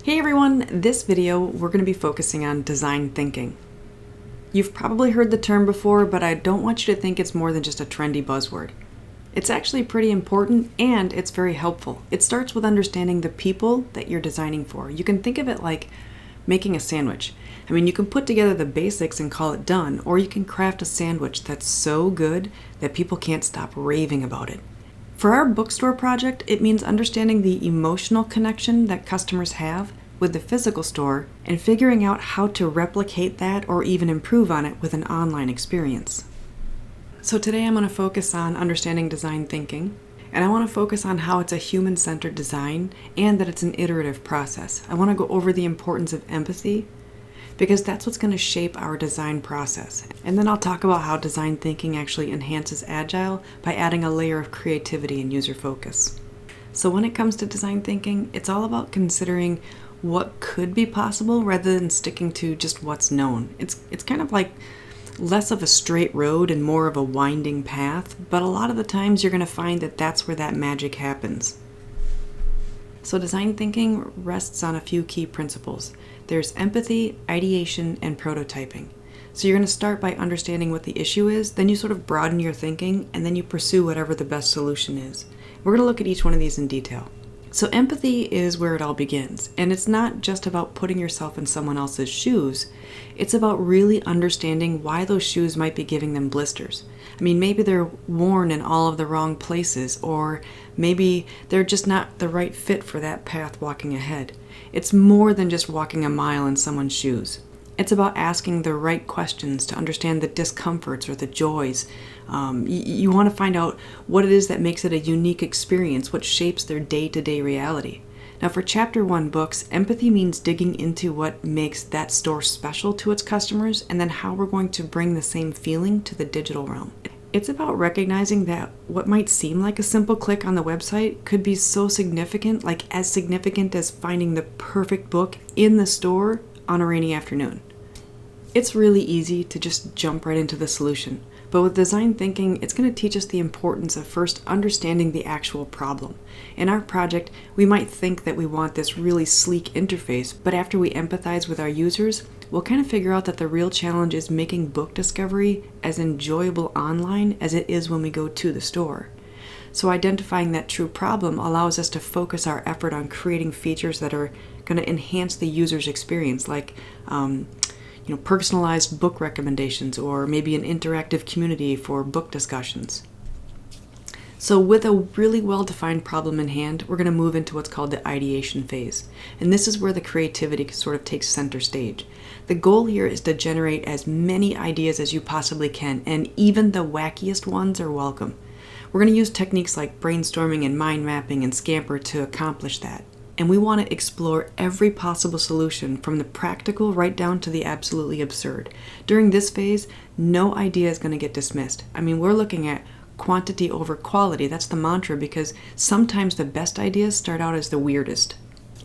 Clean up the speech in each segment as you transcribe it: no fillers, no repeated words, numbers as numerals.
Hey everyone, this video we're going to be focusing on design thinking. You've probably heard the term before, but I don't want you to think it's more than just a trendy buzzword. It's actually pretty important and it's very helpful. It starts with understanding the people that you're designing for. You can think of it like making a sandwich. You can put together the basics and call it done, or you can craft a sandwich that's so good that people can't stop raving about it. For our bookstore project, it means understanding the emotional connection that customers have with the physical store and figuring out how to replicate that or even improve on it with an online experience. So today I'm going to focus on understanding design thinking, and I want to focus on how it's a human-centered design and that it's an iterative process. I want to go over the importance of empathy because that's what's going to shape our design process. And then I'll talk about how design thinking actually enhances Agile by adding a layer of creativity and user focus. So when it comes to design thinking, it's all about considering what could be possible rather than sticking to just what's known. It's kind of like less of a straight road and more of a winding path, but a lot of the times you're going to find that that's where that magic happens. So design thinking rests on a few key principles. There's empathy, ideation, and prototyping. So you're going to start by understanding what the issue is, then you sort of broaden your thinking, and then you pursue whatever the best solution is. We're going to look at each one of these in detail. So empathy is where it all begins, and it's not just about putting yourself in someone else's shoes. It's about really understanding why those shoes might be giving them blisters. Maybe they're worn in all of the wrong places, or maybe they're just not the right fit for that path walking ahead. It's more than just walking a mile in someone's shoes. It's about asking the right questions to understand the discomforts or the joys. You want to find out what it is that makes it a unique experience, what shapes their day-to-day reality. Now for Chapter 1 books, empathy means digging into what makes that store special to its customers and then how we're going to bring the same feeling to the digital realm. It's about recognizing that what might seem like a simple click on the website could be so significant, like as significant as finding the perfect book in the store on a rainy afternoon. It's really easy to just jump right into the solution, but with design thinking, it's going to teach us the importance of first understanding the actual problem. In our project, we might think that we want this really sleek interface, but after we empathize with our users, we'll kind of figure out that the real challenge is making book discovery as enjoyable online as it is when we go to the store. So identifying that true problem allows us to focus our effort on creating features that are going to enhance the user's experience, like personalized book recommendations or maybe an interactive community for book discussions. So with a really well-defined problem in hand, we're going to move into what's called the ideation phase. And this is where the creativity sort of takes center stage. The goal here is to generate as many ideas as you possibly can, and even the wackiest ones are welcome. We're going to use techniques like brainstorming and mind mapping and Scamper to accomplish that. And we want to explore every possible solution from the practical right down to the absolutely absurd. During this phase, no idea is going to get dismissed. We're looking at quantity over quality. That's the mantra, because sometimes the best ideas start out as the weirdest.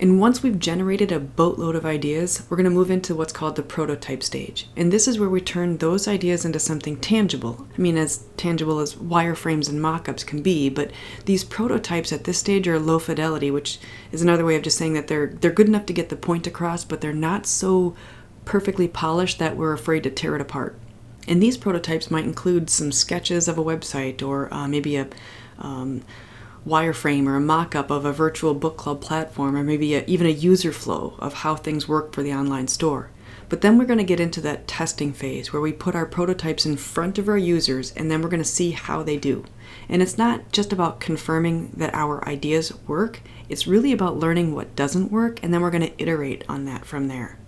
And once we've generated a boatload of ideas, we're going to move into what's called the prototype stage. And this is where we turn those ideas into something tangible. As tangible as wireframes and mock-ups can be, but these prototypes at this stage are low fidelity, which is another way of just saying that they're good enough to get the point across, but they're not so perfectly polished that we're afraid to tear it apart. And these prototypes might include some sketches of a website or maybe a wireframe or a mock-up of a virtual book club platform, or maybe even a user flow of how things work for the online store. But then we're going to get into that testing phase where we put our prototypes in front of our users and then we're going to see how they do. And it's not just about confirming that our ideas work, it's really about learning what doesn't work, and then we're going to iterate on that from there.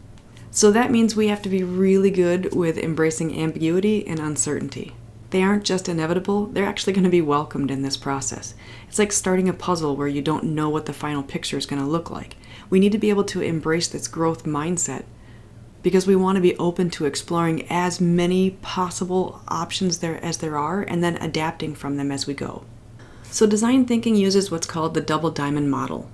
So that means we have to be really good with embracing ambiguity and uncertainty. They aren't just inevitable, they're actually going to be welcomed in this process. It's like starting a puzzle where you don't know what the final picture is going to look like. We need to be able to embrace this growth mindset because we want to be open to exploring as many possible options as there are, and then adapting from them as we go. So design thinking uses what's called the double diamond model.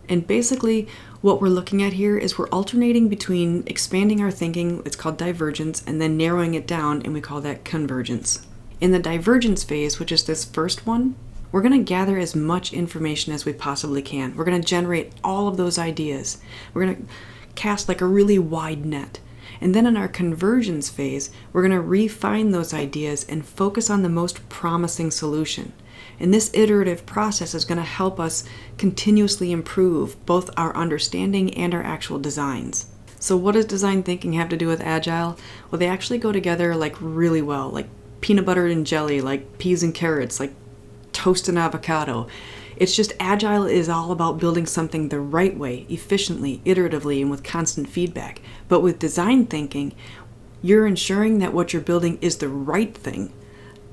And basically what we're looking at here is we're alternating between expanding our thinking, it's called divergence, and then narrowing it down, and we call that convergence. In the divergence phase, which is this first one, We're going to gather as much information as we possibly can. We're going to generate all of those ideas. We're going to cast like a really wide net. And then in our conversions phase, we're going to refine those ideas and focus on the most promising solution. And this iterative process is going to help us continuously improve both our understanding and our actual designs. So what does design thinking have to do with Agile? Well, they actually go together like really well, like peanut butter and jelly, like peas and carrots, like toast and avocado. It's just Agile is all about building something the right way, efficiently, iteratively, and with constant feedback. But with design thinking, you're ensuring that what you're building is the right thing,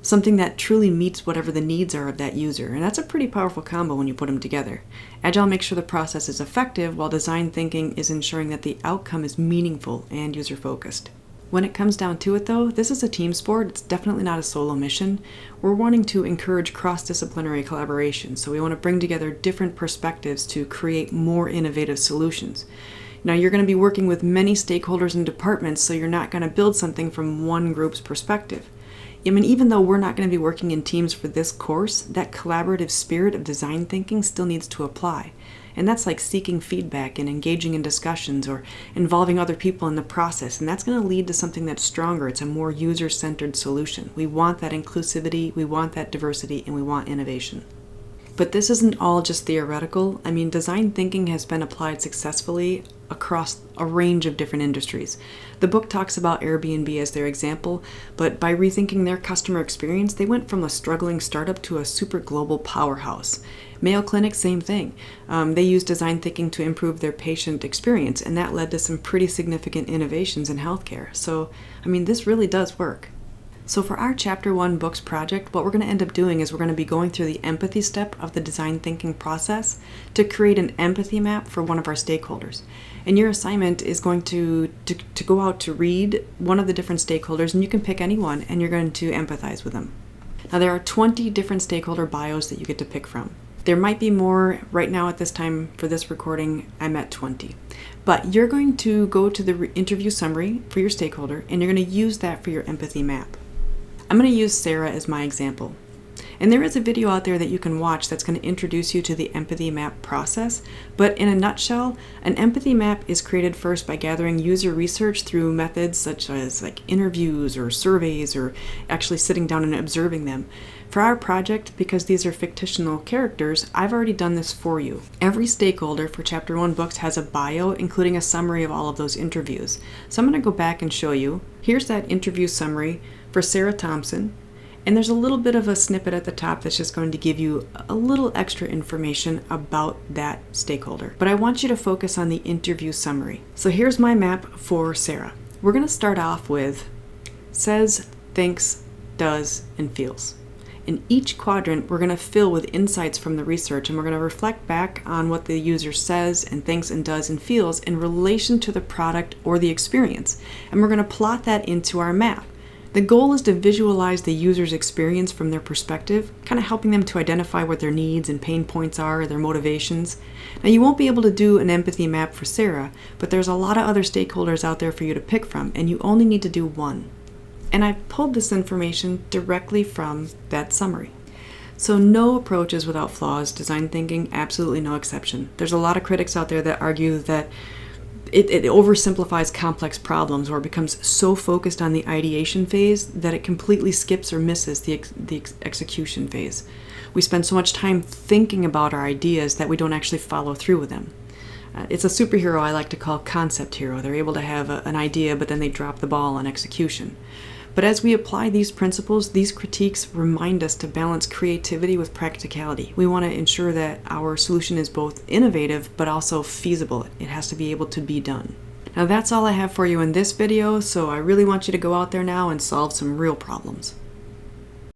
something that truly meets whatever the needs are of that user. And that's a pretty powerful combo when you put them together. Agile makes sure the process is effective, while design thinking is ensuring that the outcome is meaningful and user-focused. When it comes down to it though, this is a team sport. It's definitely not a solo mission. We're wanting to encourage cross-disciplinary collaboration, so we want to bring together different perspectives to create more innovative solutions. Now you're going to be working with many stakeholders and departments, so you're not going to build something from one group's perspective. I mean, even though we're not going to be working in teams for this course, that collaborative spirit of design thinking still needs to apply. And that's like seeking feedback and engaging in discussions or involving other people in the process. And that's going to lead to something that's stronger. It's a more user-centered solution. We want that inclusivity, we want that diversity, and we want innovation. But this isn't all just theoretical. I mean, design thinking has been applied successfully across a range of different industries. The book talks about Airbnb as their example, but by rethinking their customer experience, they went from a struggling startup to a super global powerhouse. Mayo Clinic, same thing. They used design thinking to improve their patient experience, and that led to some pretty significant innovations in healthcare. So, I mean, this really does work. So for our Chapter 1 Books project, what we're going to end up doing is we're going to be going through the empathy step of the design thinking process to create an empathy map for one of our stakeholders. And your assignment is going to go out to read one of the different stakeholders, and you can pick any one, and you're going to empathize with them. Now there are 20 different stakeholder bios that you get to pick from. There might be more. Right now at this time for this recording, I'm at 20. But you're going to go to the interview summary for your stakeholder, and you're going to use that for your empathy map. I'm going to use Sarah as my example. And there is a video out there that you can watch that's going to introduce you to the empathy map process. But in a nutshell, an empathy map is created first by gathering user research through methods such as like interviews or surveys or actually sitting down and observing them. For our project, because these are fictional characters, I've already done this for you. Every stakeholder for Chapter 1 Books has a bio, including a summary of all of those interviews. So I'm going to go back and show you. Here's that interview summary for Sarah Thompson. And there's a little bit of a snippet at the top that's just going to give you a little extra information about that stakeholder. But I want you to focus on the interview summary. So here's my map for Sarah. We're going to start off with says, thinks, does, and feels. In each quadrant, we're going to fill with insights from the research, and we're going to reflect back on what the user says and thinks and does and feels in relation to the product or the experience. And we're going to plot that into our map. The goal is to visualize the user's experience from their perspective, kind of helping them to identify what their needs and pain points are, their motivations. Now, you won't be able to do an empathy map for Sarah, but there's a lot of other stakeholders out there for you to pick from, and you only need to do one. And I pulled this information directly from that summary. So no approach is without flaws. Design thinking, absolutely no exception. There's a lot of critics out there that argue that it oversimplifies complex problems or becomes so focused on the ideation phase that it completely skips or misses the execution phase. We spend so much time thinking about our ideas that we don't actually follow through with them. It's a superhero I like to call concept hero. They're able to have an idea, but then they drop the ball on execution. But as we apply these principles, these critiques remind us to balance creativity with practicality. We want to ensure that our solution is both innovative but also feasible. It has to be able to be done. Now that's all I have for you in this video, so I really want you to go out there now and solve some real problems.